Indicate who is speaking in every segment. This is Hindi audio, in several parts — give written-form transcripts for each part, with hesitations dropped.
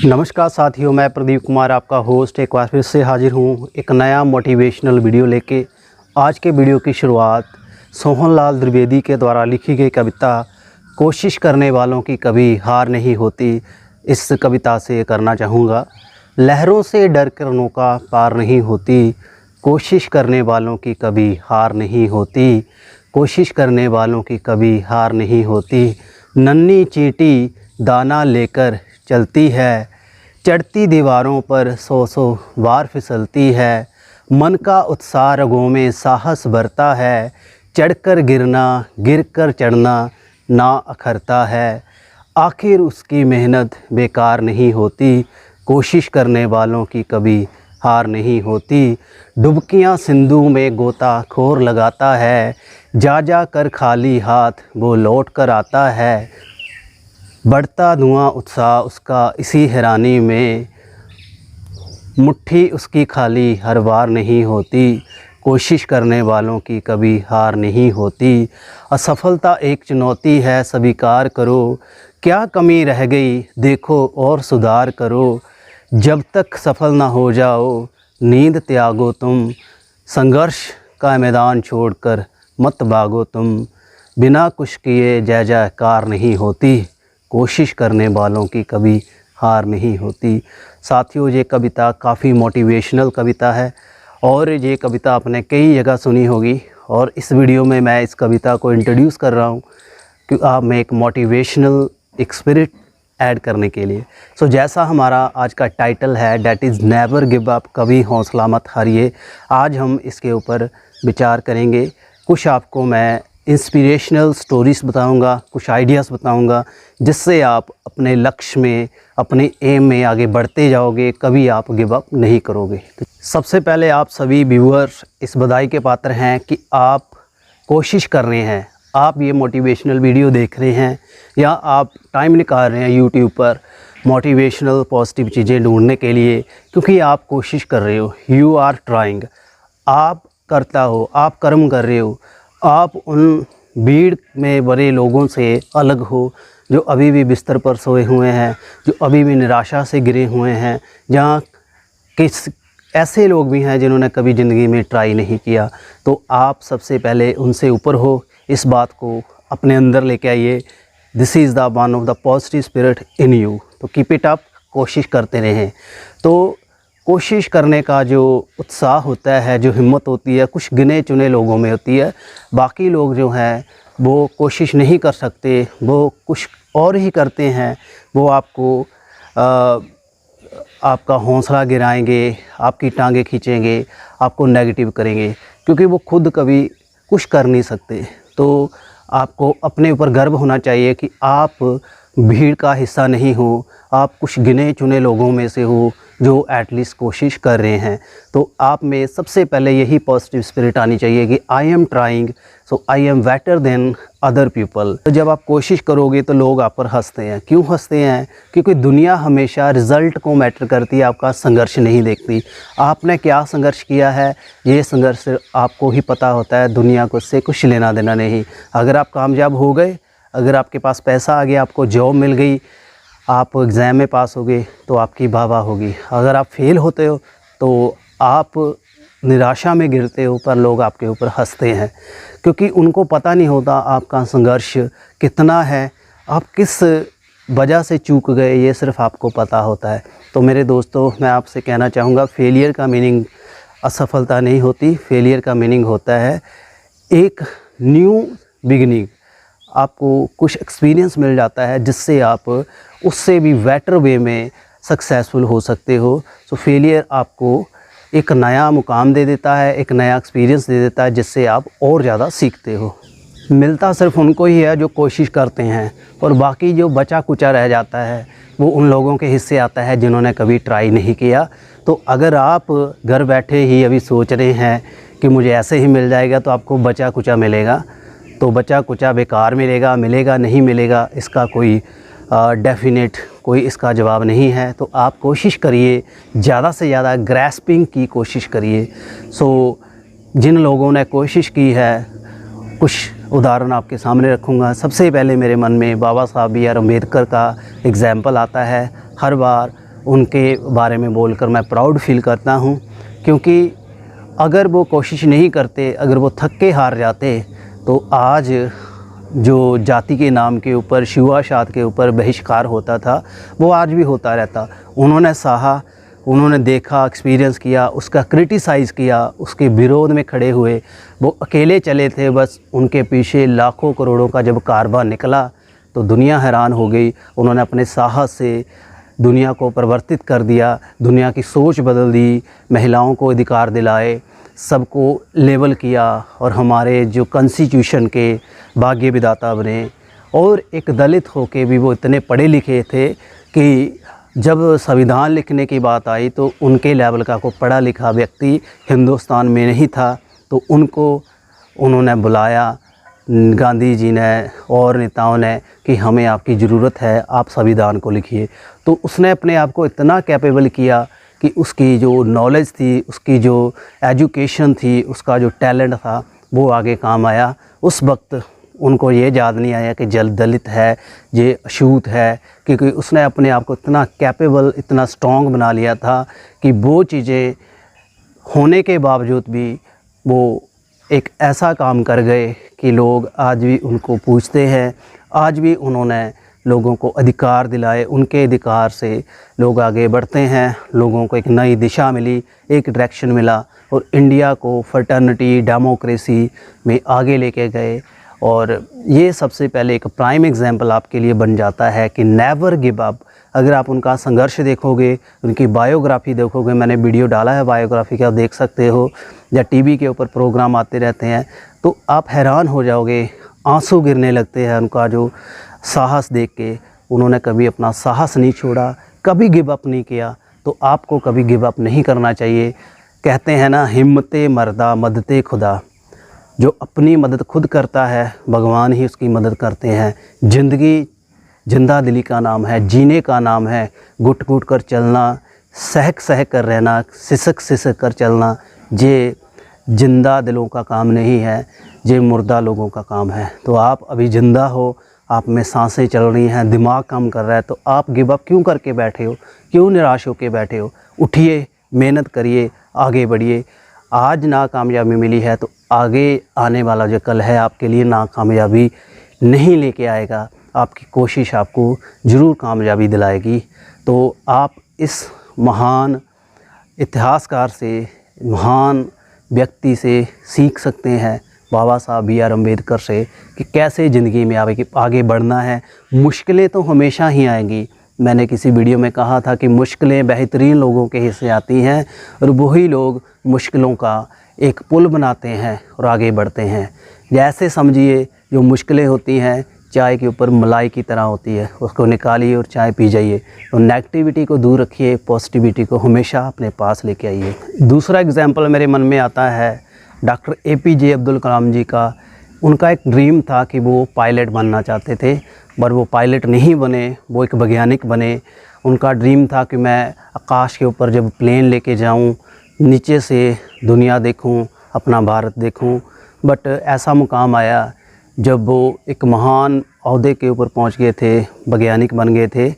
Speaker 1: नमस्कार साथियों, मैं प्रदीप कुमार आपका होस्ट एक बार फिर से हाजिर हूँ एक नया मोटिवेशनल वीडियो लेके। आज के वीडियो की शुरुआत सोहनलाल द्विवेदी के द्वारा लिखी गई कविता कोशिश करने वालों की कभी हार नहीं होती इस कविता से करना चाहूँगा। लहरों से डर कर नौका पार नहीं होती, कोशिश करने वालों की कभी हार नहीं होती, कोशिश करने वालों की कभी हार नहीं होती। नन्ही चींटी दाना लेकर चलती है, चढ़ती दीवारों पर सौ सौ बार फिसलती है। मन का उत्साह रगों में साहस भरता है, चढ़कर गिरना गिरकर चढ़ना ना अखरता है। आखिर उसकी मेहनत बेकार नहीं होती, कोशिश करने वालों की कभी हार नहीं होती। डुबकियां सिंधु में गोताखोर लगाता है, जा जा कर खाली हाथ वो लौट कर आता है। बढ़ता धुआं उत्साह उसका इसी हैरानी में, मुट्ठी उसकी खाली हर बार नहीं होती, कोशिश करने वालों की कभी हार नहीं होती। असफलता एक चुनौती है स्वीकार करो, क्या कमी रह गई देखो और सुधार करो। जब तक सफल ना हो जाओ नींद त्यागो तुम, संघर्ष का मैदान छोड़कर मत भागो तुम। बिना कुछ किए जय जयकार नहीं होती, कोशिश करने वालों की कभी हार नहीं होती। साथियों, ये कविता काफ़ी मोटिवेशनल कविता है और ये कविता आपने कई जगह सुनी होगी और इस वीडियो में मैं इस कविता को इंट्रोड्यूस कर रहा हूँ कि आप में एक मोटिवेशनल एक स्पिरिट ऐड करने के लिए। सो जैसा हमारा आज का टाइटल है that is never give up, कभी हौसला मत हारिए। आज हम इसके ऊपर विचार करेंगे। कुछ आपको मैं इंस्पिरेशनल स्टोरीज़ बताऊंगा, कुछ आइडियाज़ बताऊंगा जिससे आप अपने लक्ष्य में अपने एम में आगे बढ़ते जाओगे, कभी आप गिव अप नहीं करोगे। तो सबसे पहले आप सभी व्यूअर्स इस बधाई के पात्र हैं कि आप कोशिश कर रहे हैं, आप ये मोटिवेशनल वीडियो देख रहे हैं या आप टाइम निकाल रहे हैं यूट्यूब पर मोटिवेशनल पॉजिटिव चीज़ें ढूंढने के लिए, क्योंकि आप कोशिश कर रहे हो। यू आर ट्राइंग, आप करता हो, आप कर्म कर रहे हो। आप उन भीड़ में बड़े लोगों से अलग हो जो अभी भी बिस्तर पर सोए हुए हैं, जो अभी भी निराशा से गिरे हुए हैं, जहाँ किस ऐसे लोग भी हैं जिन्होंने कभी ज़िंदगी में ट्राई नहीं किया। तो आप सबसे पहले उनसे ऊपर हो, इस बात को अपने अंदर लेके आइए। This is the one of the positive spirit in you. तो कीप इट अप, कोशिश करते रहें। तो कोशिश करने का जो उत्साह होता है, जो हिम्मत होती है, कुछ गिने चुने लोगों में होती है। बाकी लोग जो हैं वो कोशिश नहीं कर सकते, वो कुछ और ही करते हैं। वो आपको आपका हौसला गिराएंगे, आपकी टांगें खींचेंगे, आपको नेगेटिव करेंगे, क्योंकि वो खुद कभी कुछ कर नहीं सकते। तो आपको अपने ऊपर गर्व होना चाहिए कि आप भीड़ का हिस्सा नहीं हो, आप कुछ गिने चुने लोगों में से हो जो एटलीस्ट कोशिश कर रहे हैं। तो आप में सबसे पहले यही पॉजिटिव स्पिरिट आनी चाहिए कि I am trying, so I am better than other people. तो जब आप कोशिश करोगे तो लोग आप पर हंसते हैं। क्यों हंसते हैं? क्योंकि दुनिया हमेशा रिज़ल्ट को मैटर करती है, आपका संघर्ष नहीं देखती। आपने क्या संघर्ष किया है ये संघर्ष आपको ही पता होता है, दुनिया को उससे कुछ लेना देना नहीं। अगर आप कामयाब हो गए, अगर आपके पास पैसा आ गया, आपको जॉब मिल गई, आप एग्ज़ाम में पास हो गए तो आपकी वाह वाह होगी। अगर आप फेल होते हो तो आप निराशा में गिरते हो, पर लोग आपके ऊपर हंसते हैं, क्योंकि उनको पता नहीं होता आपका संघर्ष कितना है, आप किस वजह से चूक गए, ये सिर्फ आपको पता होता है। तो मेरे दोस्तों, मैं आपसे कहना चाहूँगा, फेलियर का मीनिंग असफलता नहीं होती। फेलियर का मीनिंग होता है एक न्यू बिगिनिंग। आपको कुछ एक्सपीरियंस मिल जाता है जिससे आप उससे भी बेटर वे में सक्सेसफुल हो सकते हो। सो फेलियर आपको एक नया मुकाम दे देता है, एक नया एक्सपीरियंस दे देता है, जिससे आप और ज़्यादा सीखते हो। मिलता सिर्फ उनको ही है जो कोशिश करते हैं, और बाकी जो बचा कुचा रह जाता है वो उन लोगों के हिस्से आता है जिन्होंने कभी ट्राई नहीं किया। तो अगर आप घर बैठे ही अभी सोच रहे हैं कि मुझे ऐसे ही मिल जाएगा, तो आपको बचा कुचा मिलेगा। तो बचा कुचा बेकार मिलेगा, मिलेगा नहीं मिलेगा, इसका कोई डेफिनेट कोई इसका जवाब नहीं है। तो आप कोशिश करिए, ज़्यादा से ज़्यादा ग्रैस्पिंग की कोशिश करिए। सो जिन लोगों ने कोशिश की है, कुछ उदाहरण आपके सामने रखूँगा। सबसे पहले मेरे मन में बाबा साहब बी आर अम्बेडकर का एग्ज़ाम्पल आता है। हर बार उनके बारे में बोलकर मैं प्राउड फील करता हूँ, क्योंकि अगर वो कोशिश नहीं करते, अगर वो थक के हार जाते, तो आज जो जाति के नाम के ऊपर, छुआछूत के ऊपर बहिष्कार होता था, वो आज भी होता रहता। उन्होंने सहा, उन्होंने देखा, एक्सपीरियंस किया, उसका क्रिटिसाइज़ किया, उसके विरोध में खड़े हुए। वो अकेले चले थे, बस उनके पीछे लाखों करोड़ों का जब कारवां निकला तो दुनिया हैरान हो गई। उन्होंने अपने साहस से दुनिया को परिवर्तित कर दिया, दुनिया की सोच बदल दी, महिलाओं को अधिकार दिलाए, सबको लेवल किया और हमारे जो कॉन्स्टिट्यूशन के भाग्य विधाता बने। और एक दलित होके भी वो इतने पढ़े लिखे थे कि जब संविधान लिखने की बात आई तो उनके लेवल का कोई पढ़ा लिखा व्यक्ति हिंदुस्तान में नहीं था, तो उनको उन्होंने बुलाया, गांधी जी ने और नेताओं ने, कि हमें आपकी ज़रूरत है, आप संविधान को लिखिए। तो उसने अपने आप को इतना कैपेबल किया कि उसकी जो नॉलेज थी, उसकी जो एजुकेशन थी, उसका जो टैलेंट था, वो आगे काम आया। उस वक्त उनको ये याद नहीं आया कि दलित है, ये अछूत है, क्योंकि उसने अपने आप को इतना कैपेबल, इतना स्ट्रॉन्ग बना लिया था कि वो चीज़ें होने के बावजूद भी वो एक ऐसा काम कर गए कि लोग आज भी उनको पूछते हैं। आज भी उन्होंने लोगों को अधिकार दिलाए, उनके अधिकार से लोग आगे बढ़ते हैं, लोगों को एक नई दिशा मिली, एक डायरेक्शन मिला, और इंडिया को फ्रेटर्निटी, डेमोक्रेसी में आगे लेके गए। और ये सबसे पहले एक प्राइम एग्जांपल आपके लिए बन जाता है कि नेवर गिव अप। अगर आप उनका संघर्ष देखोगे, उनकी बायोग्राफ़ी देखोगे, मैंने वीडियो डाला है बायोग्राफ़ी का, आप देख सकते हो, या टीवी के ऊपर प्रोग्राम आते रहते हैं, तो आप हैरान हो जाओगे, आंसू गिरने लगते हैं उनका जो साहस देख के। उन्होंने कभी अपना साहस नहीं छोड़ा, कभी गिव अप नहीं किया। तो आपको कभी गिव अप नहीं करना चाहिए। कहते हैं ना, हिम्मते मर्दा मददे खुदा। जो अपनी मदद खुद करता है, भगवान ही उसकी मदद करते हैं। ज़िंदगी जिंदा दिली का नाम है, जीने का नाम है। घुट घुट कर चलना, सहक सहक कर रहना, सिसक सिसक कर चलना, ये जिंदा दिलों का काम नहीं है, ये मुर्दा लोगों का काम है। तो आप अभी ज़िंदा हो, आप में सांसें चल रही हैं, दिमाग काम कर रहा है, तो आप गिव अप क्यों करके बैठे हो, क्यों निराश होकर बैठे हो? उठिए, मेहनत करिए, आगे बढ़िए। आज नाकामयाबी मिली है तो आगे आने वाला जो कल है आपके लिए नाकामयाबी नहीं लेके आएगा। आपकी कोशिश आपको ज़रूर कामयाबी दिलाएगी। तो आप इस महान इतिहासकार से, महान व्यक्ति से सीख सकते हैं, बाबा साहब B.R. अम्बेडकर से, कि कैसे ज़िंदगी में आगे बढ़ना है। मुश्किलें तो हमेशा ही आएंगी। मैंने किसी वीडियो में कहा था कि मुश्किलें बेहतरीन लोगों के हिस्से आती हैं, और वही लोग मुश्किलों का एक पुल बनाते हैं और आगे बढ़ते हैं। जैसे समझिए, जो मुश्किलें होती हैं चाय के ऊपर मलाई की तरह होती है, उसको निकालिए और चाय पी जाइए। तो नेगेटिविटी को दूर रखिए, पॉजिटिविटी को हमेशा अपने पास लेके आइए। दूसरा एग्जाम्पल मेरे मन में आता है डॉक्टर APJ अब्दुल कलाम जी का। उनका एक ड्रीम था कि वो पायलट बनना चाहते थे, पर वो पायलट नहीं बने, वो एक वैज्ञानिक बने। उनका ड्रीम था कि मैं आकाश के ऊपर जब प्लेन लेके जाऊं, नीचे से दुनिया देखूं, अपना भारत देखूं। बट ऐसा मुकाम आया जब वो एक महान ओहदे के ऊपर पहुंच गए थे, वैज्ञानिक बन गए थे,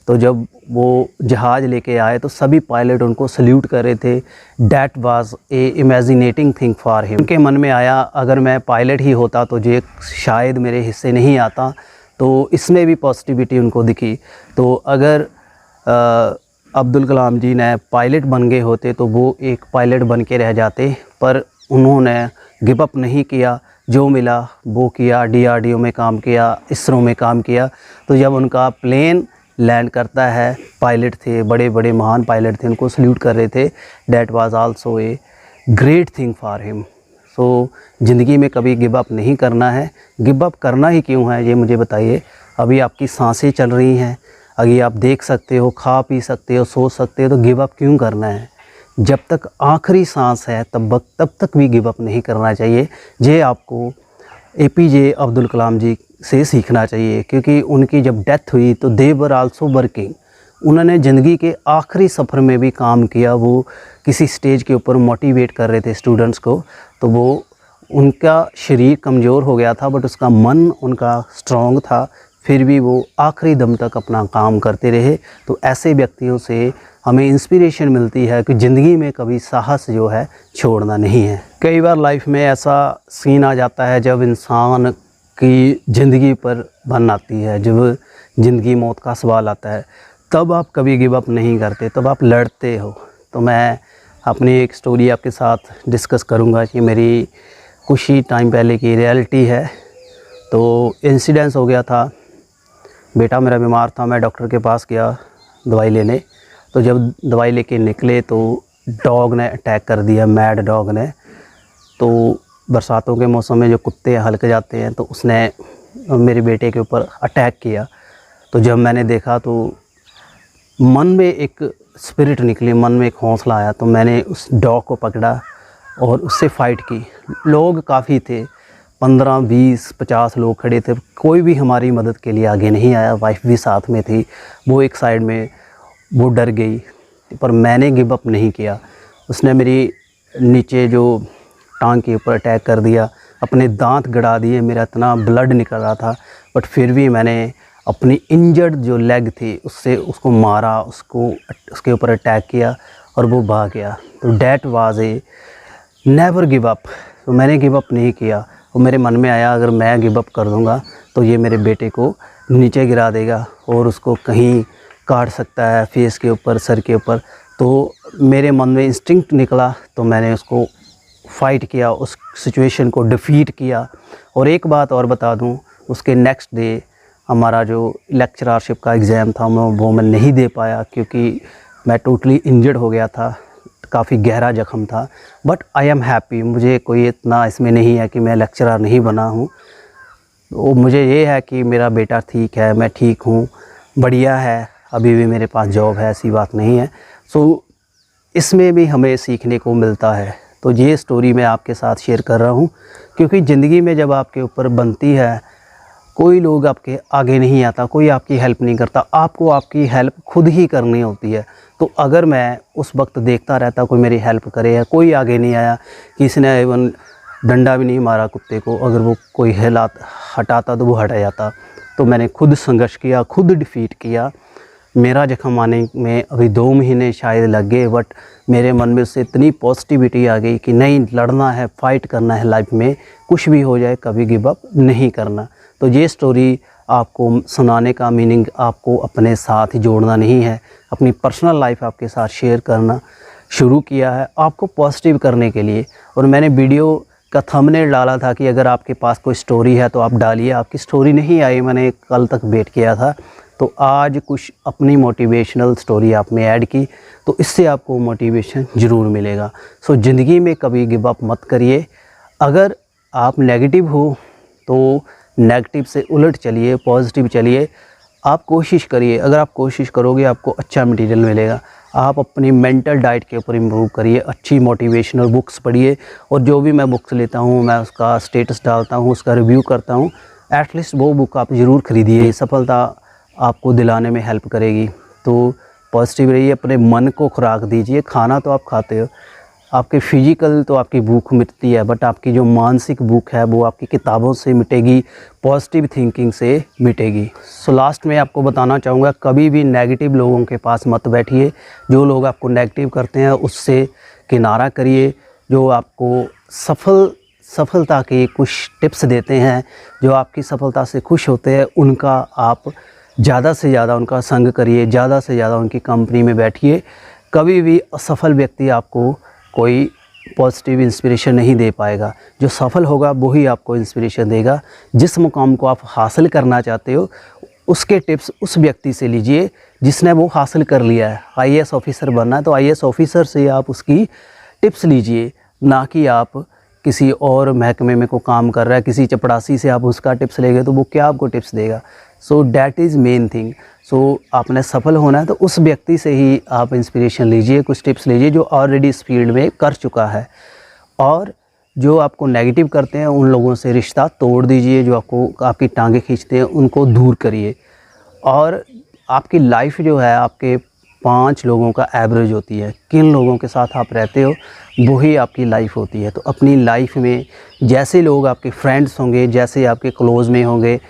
Speaker 1: तो जब वो जहाज़ लेके आए तो सभी पायलट उनको सल्यूट कर रहे थे। That was a imaginating thing for him. उनके मन में आया, अगर मैं पायलट ही होता तो ये शायद मेरे हिस्से नहीं आता। तो इसमें भी पॉजिटिविटी उनको दिखी। तो अगर अब्दुल कलाम जी ने पायलट बन गए होते तो वो एक पायलट बन के रह जाते, पर उन्होंने गिव अप नहीं किया, जो मिला वो किया। DRDO में काम किया, इसरो में काम किया। तो जब उनका प्लेन लैंड करता है, पायलट थे, बड़े बड़े महान पायलट थे, उनको सल्यूट कर रहे थे। That was also a great thing for him. So ज़िंदगी में कभी गिव अप नहीं करना है। गिव अप करना ही क्यों है, ये मुझे बताइए। अभी आपकी सांसें चल रही हैं, अभी आप देख सकते हो, खा पी सकते हो, सो सकते हो, तो गिव अप क्यों करना है? जब तक आखिरी सांस है तब तक भी गिव अप नहीं करना चाहिए। ये आपको APJ अब्दुल कलाम जी से सीखना चाहिए, क्योंकि उनकी जब डेथ हुई तो दे वर आल्सो वर्किंग। उन्होंने ज़िंदगी के आखिरी सफ़र में भी काम किया। वो किसी स्टेज के ऊपर मोटिवेट कर रहे थे स्टूडेंट्स को, तो वो उनका शरीर कमज़ोर हो गया था, बट उसका मन उनका स्ट्रॉन्ग था, फिर भी वो आखिरी दम तक अपना काम करते रहे। तो ऐसे व्यक्तियों से हमें इंस्पिरेशन मिलती है कि ज़िंदगी में कभी साहस जो है छोड़ना नहीं है। कई बार लाइफ में ऐसा सीन आ जाता है जब इंसान की ज़िंदगी पर बन आती है, जब ज़िंदगी मौत का सवाल आता है, तब आप कभी गिव अप नहीं करते, तब आप लड़ते हो। तो मैं अपनी एक स्टोरी आपके साथ डिस्कस करूंगा कि मेरी कुछ ही टाइम पहले की रियलिटी है। तो इंसिडेंस हो गया था, बेटा मेरा बीमार था, मैं डॉक्टर के पास गया दवाई लेने। तो जब दवाई लेके निकले तो डॉग ने अटैक कर दिया, मैड डॉग ने। तो बरसातों के मौसम में जो कुत्ते हल्क जाते हैं, तो उसने मेरे बेटे के ऊपर अटैक किया। तो जब मैंने देखा तो मन में एक स्पिरिट निकली, मन में एक हौसला आया। तो मैंने उस डॉग को पकड़ा और उससे फ़ाइट की। लोग काफ़ी थे, 15, 20, 50 लोग खड़े थे, कोई भी हमारी मदद के लिए आगे नहीं आया। वाइफ भी साथ में थी, वो एक साइड में, वो डर गई, पर मैंने गिव अप नहीं किया। उसने मेरी नीचे जो टांग के ऊपर अटैक कर दिया, अपने दांत गड़ा दिए, मेरा इतना ब्लड निकल रहा था, बट फिर भी मैंने अपनी इंजर्ड जो लेग थी उससे उसको मारा, उसके ऊपर अटैक किया और वो भाग गया। तो that was A never give up. तो मैंने गिव अप नहीं किया। और मेरे मन में आया अगर मैं गिव अप कर दूंगा तो ये मेरे बेटे को नीचे गिरा देगा और उसको कहीं काट सकता है, फेस के ऊपर, सर के ऊपर। तो मेरे मन में इंस्टिंक्ट निकला, तो मैंने उसको फ़ाइट किया, उस सिचुएशन को डिफ़ीट किया। और एक बात और बता दूं, उसके नेक्स्ट डे हमारा जो लेक्चररशिप का एग्ज़ाम था वो मैं नहीं दे पाया, क्योंकि मैं टोटली इंजर्ड हो गया था, काफ़ी गहरा ज़ख्म था। बट आई एम हैप्पी, मुझे कोई इतना इसमें नहीं है कि मैं लेक्चरर नहीं बना हूँ। तो मुझे ये है कि मेरा बेटा ठीक है, मैं ठीक हूँ, बढ़िया है, अभी भी मेरे पास जॉब है, ऐसी बात नहीं है। सो इसमें भी हमें सीखने को मिलता है। तो ये स्टोरी मैं आपके साथ शेयर कर रहा हूँ, क्योंकि ज़िंदगी में जब आपके ऊपर बनती है, कोई लोग आपके आगे नहीं आता, कोई आपकी हेल्प नहीं करता, आपको आपकी हेल्प खुद ही करनी होती है। तो अगर मैं उस वक्त देखता रहता कोई मेरी हेल्प करे, या कोई आगे नहीं आया, किसी ने इवन डंडा भी नहीं मारा कुत्ते को, अगर वो कोई हटाता तो वो हट जाता। तो मैंने खुद संघर्ष किया, खुद डिफ़ीट किया। मेरा जख्म आने में अभी 2 महीने शायद लग गए, बट मेरे मन में उससे इतनी पॉजिटिविटी आ गई कि नहीं, लड़ना है, फ़ाइट करना है लाइफ में, कुछ भी हो जाए कभी गिव अप नहीं करना। तो ये स्टोरी आपको सुनाने का मीनिंग आपको अपने साथ ही जोड़ना नहीं है, अपनी पर्सनल लाइफ आपके साथ शेयर करना शुरू किया है, आपको पॉजिटिव करने के लिए। और मैंने वीडियो का थंबनेल डाला था कि अगर आपके पास कोई स्टोरी है तो आप डालिए। आपकी स्टोरी नहीं आई, मैंने कल तक वेट किया था, तो आज कुछ अपनी मोटिवेशनल स्टोरी आप में ऐड की, तो इससे आपको मोटिवेशन ज़रूर मिलेगा। सो ज़िंदगी में कभी गिव अप मत करिए। अगर आप नेगेटिव हो तो नेगेटिव से उलट चलिए, पॉजिटिव चलिए। आप कोशिश करिए, अगर आप कोशिश करोगे आपको अच्छा मटेरियल मिलेगा। आप अपनी मेंटल डाइट के ऊपर इम्प्रूव करिए, अच्छी मोटिवेशनल बुक्स पढ़िए। और जो भी मैं बुक्स लेता हूँ मैं उसका स्टेटस डालता हूँ, उसका रिव्यू करता हूँ। एटलीस्ट वो बुक आप ज़रूर ख़रीदिए, सफलता आपको दिलाने में हेल्प करेगी। तो पॉजिटिव रहिए, अपने मन को खुराक दीजिए। खाना तो आप खाते हो, आपके फिजिकल तो आपकी भूख मिटती है, बट आपकी जो मानसिक भूख है वो आपकी किताबों से मिटेगी, पॉजिटिव थिंकिंग से मिटेगी। सो लास्ट में आपको बताना चाहूँगा, कभी भी नेगेटिव लोगों के पास मत बैठिए। जो लोग आपको नेगेटिव करते हैं उससे किनारा करिए। जो आपको सफलता के कुछ टिप्स देते हैं, जो आपकी सफलता से खुश होते हैं, उनका आप ज़्यादा से ज़्यादा उनका संग करिए, ज़्यादा से ज़्यादा उनकी कंपनी में बैठिए। कभी भी असफल व्यक्ति आपको कोई पॉजिटिव इंस्पिरेशन नहीं दे पाएगा। जो सफल होगा वही आपको इंस्पिरेशन देगा। जिस मुकाम को आप हासिल करना चाहते हो उसके टिप्स उस व्यक्ति से लीजिए जिसने वो हासिल कर लिया है। आईएएस ऑफिसर बनना है तो आईएएस ऑफिसर से आप उसकी टिप्स लीजिए, ना कि आप किसी और महकमे में को काम कर रहा है, किसी चपड़ासी से आप उसका टिप्स लेंगे तो वो क्या आपको टिप्स देगा। So that is main thing. So आपने सफल होना है तो उस व्यक्ति से ही आप इंस्पिरेशन लीजिए, कुछ टिप्स लीजिए जो ऑलरेडी इस फील्ड में कर चुका है। और जो आपको नेगेटिव करते हैं उन लोगों से रिश्ता तोड़ दीजिए, जो आपकी टांगें खींचते हैं उनको दूर करिए। और आपकी लाइफ जो है आपके 5 लोगों का एवरेज होती है। किन लोगों के साथ आप रहते हो वही आपकी लाइफ होती है। तो अपनी लाइफ में जैसे लोग आपके फ्रेंड्स होंगे, जैसे आपके क्लोज़ में होंगे,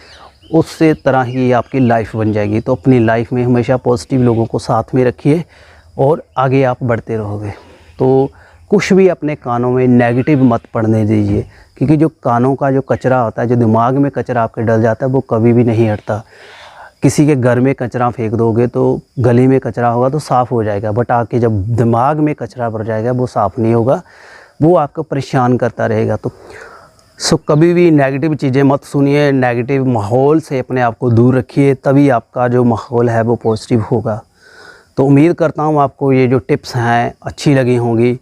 Speaker 1: उससे तरह ही आपकी लाइफ बन जाएगी। तो अपनी लाइफ में हमेशा पॉजिटिव लोगों को साथ में रखिए और आगे आप बढ़ते रहोगे। तो कुछ भी अपने कानों में नेगेटिव मत पड़ने दीजिए, क्योंकि जो कानों का जो कचरा होता है, जो दिमाग में कचरा आपके डल जाता है, वो कभी भी नहीं हटता। किसी के घर में कचरा फेंक दोगे तो गली में कचरा होगा तो साफ़ हो जाएगा, बट आके जब दिमाग में कचरा भर जाएगा वो साफ़ नहीं होगा, वो आपको परेशान करता रहेगा। तो कभी भी नेगेटिव चीज़ें मत सुनिए, नेगेटिव माहौल से अपने आप को दूर रखिए, तभी आपका जो माहौल है वो पॉजिटिव होगा। तो उम्मीद करता हूँ आपको ये जो टिप्स हैं अच्छी लगी होंगी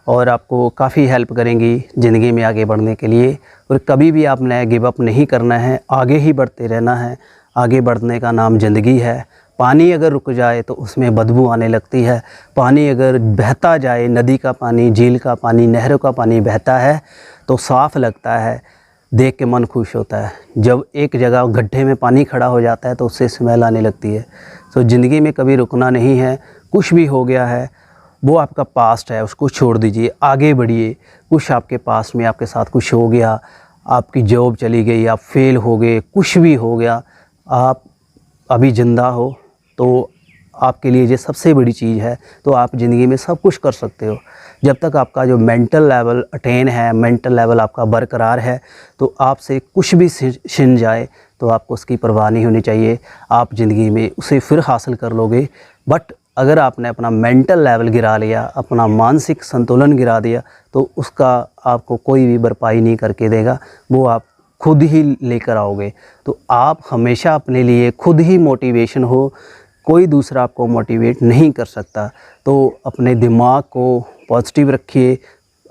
Speaker 1: और आपको काफ़ी हेल्प करेंगी ज़िंदगी में आगे बढ़ने के लिए। और कभी भी आपने गिव अप नहीं करना है, आगे ही बढ़ते रहना है। आगे बढ़ने का नाम ज़िंदगी है। पानी अगर रुक जाए तो उसमें बदबू आने लगती है। पानी अगर बहता जाए, नदी का पानी, झील का पानी, नहरों का पानी बहता है तो साफ़ लगता है, देख के मन खुश होता है। जब एक जगह गड्ढे में पानी खड़ा हो जाता है तो उससे स्मेल आने लगती है। तो ज़िंदगी में कभी रुकना नहीं है। कुछ भी हो गया है वो आपका पास्ट है, उसको छोड़ दीजिए, आगे बढ़िए। कुछ आपके पास में आपके साथ कुछ हो गया, आपकी जॉब चली गई, आप फेल हो गए, कुछ भी हो गया, आप अभी ज़िंदा हो तो आपके लिए ये सबसे बड़ी चीज़ है। तो आप ज़िंदगी में सब कुछ कर सकते हो। जब तक आपका जो मेंटल लेवल अटेन है, मेंटल लेवल आपका बरकरार है, तो आपसे कुछ भी छिन जाए तो आपको उसकी परवाह नहीं होनी चाहिए। आप ज़िंदगी में उसे फिर हासिल कर लोगे। बट अगर आपने अपना मेंटल लेवल गिरा लिया, अपना मानसिक संतुलन गिरा दिया, तो उसका आपको कोई भी भरपाई नहीं करके देगा, वो आप खुद ही लेकर आओगे। तो आप हमेशा अपने लिए खुद ही मोटिवेशन हो, कोई दूसरा आपको मोटिवेट नहीं कर सकता। तो अपने दिमाग को पॉजिटिव रखिए,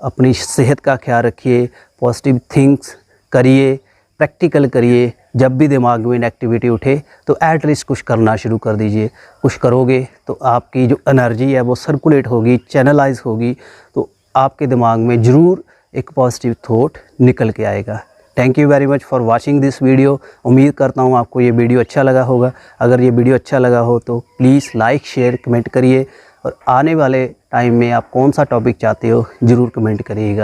Speaker 1: अपनी सेहत का ख्याल रखिए, पॉजिटिव थिंक्स करिए, प्रैक्टिकल करिए। जब भी दिमाग में नेगेटिविटी उठे तो एटलीस्ट कुछ करना शुरू कर दीजिए। कुछ करोगे तो आपकी जो एनर्जी है वो सर्कुलेट होगी, चैनलाइज होगी, तो आपके दिमाग में ज़रूर एक पॉजिटिव थॉट निकल के आएगा। Thank you very much for watching this video. उम्मीद करता हूँ आपको ये वीडियो अच्छा लगा होगा। अगर ये वीडियो अच्छा लगा हो तो प्लीज़ लाइक, शेयर, कमेंट करिए और आने वाले टाइम में आप कौन सा टॉपिक चाहते हो ज़रूर कमेंट करिएगा।